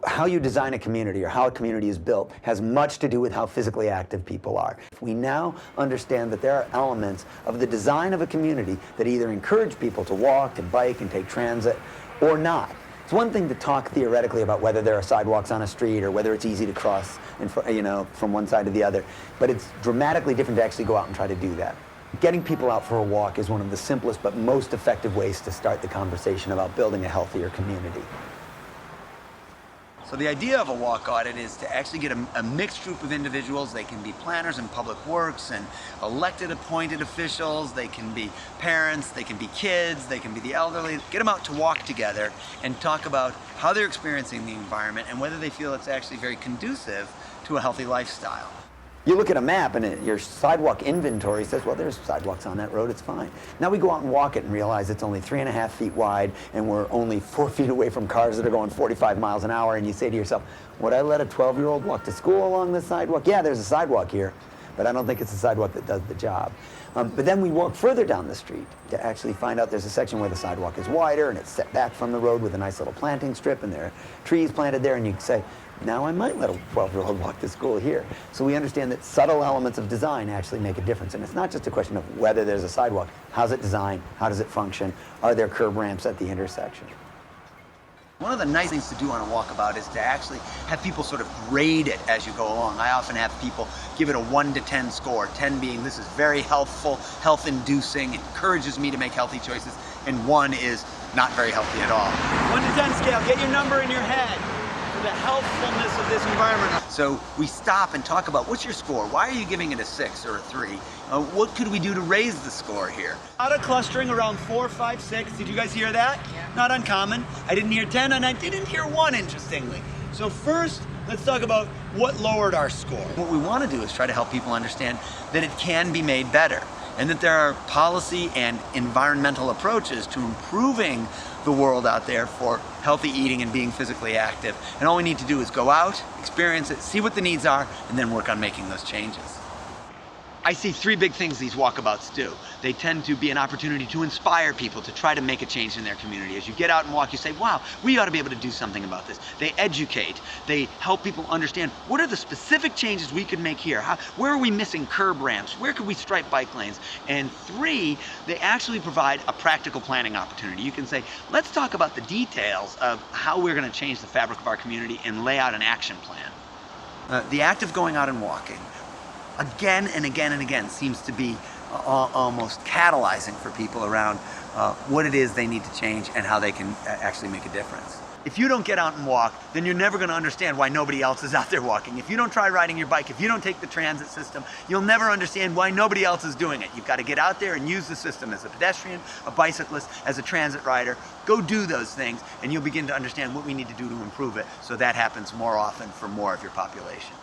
How you design a community or how a community is built has much to do with how physically active people are. We now understand that there are elements of the design of a community that either encourage people to walk and bike and take transit or not. It's one thing to talk theoretically about whether there are sidewalks on a street or whether it's easy to cross from one side to the other, but it's dramatically different to actually go out and try to do that. Getting people out for a walk is one of the simplest but most effective ways to start the conversation about building a healthier community. So the idea of a walk audit is to actually get a mixed group of individuals. They can be planners in public works and elected appointed officials, they can be parents, they can be kids, they can be the elderly. Get them out to walk together and talk about how they're experiencing the environment and whether they feel it's actually very conducive to a healthy lifestyle. You look at a map and your sidewalk inventory says, well, there's sidewalks on that road, it's fine. Now we go out and walk it and realize it's only 3.5 feet wide and we're only 4 feet away from cars that are going 45 miles an hour, and you say to yourself, would I let a 12-year-old walk to school along this sidewalk? Yeah, there's a sidewalk here, but I don't think it's a sidewalk that does the job. But then we walk further down the street to actually find out there's a section where the sidewalk is wider and it's set back from the road with a nice little planting strip and there are trees planted there, and you say, now I might let a 12-year-old walk to school here. So we understand that subtle elements of design actually make a difference. And it's not just a question of whether there's a sidewalk. How's it designed? How does it function? Are there curb ramps at the intersection? One of the nice things to do on a walkabout is to actually have people sort of grade it as you go along. I often have people give it a 1 to 10 score, 10 being this is very helpful, health-inducing, encourages me to make healthy choices, and 1 is not very healthy at all. 1 to 10 scale, get your number in your head. The healthfulness of this environment. So we stop and talk about, what's your score? Why are you giving it a 6 or a 3? What could we do to raise the score here? A lot of clustering around 4, 5, 6. Did you guys hear that? Yeah. Not uncommon. I didn't hear 10 and I didn't hear 1, interestingly. So first, let's talk about what lowered our score. What we want to do is try to help people understand that it can be made better, and that there are policy and environmental approaches to improving the world out there for healthy eating and being physically active. And all we need to do is go out, experience it, see what the needs are, and then work on making those changes. I see 3 big things these walkabouts do. They tend to be an opportunity to inspire people to try to make a change in their community. As you get out and walk, you say, wow, we ought to be able to do something about this. They educate. They help people understand what are the specific changes we could make here. Where are we missing curb ramps? Where could we stripe bike lanes? And 3, they actually provide a practical planning opportunity. You can say, let's talk about the details of how we're going to change the fabric of our community and lay out an action plan. The act of going out and walking, again and again and again, seems to be almost catalyzing for people around what it is they need to change and how they can actually make a difference. If you don't get out and walk, then you're never going to understand why nobody else is out there walking. If you don't try riding your bike, if you don't take the transit system, you'll never understand why nobody else is doing it. You've got to get out there and use the system as a pedestrian, a bicyclist, as a transit rider. Go do those things, and you'll begin to understand what we need to do to improve it so that happens more often for more of your population.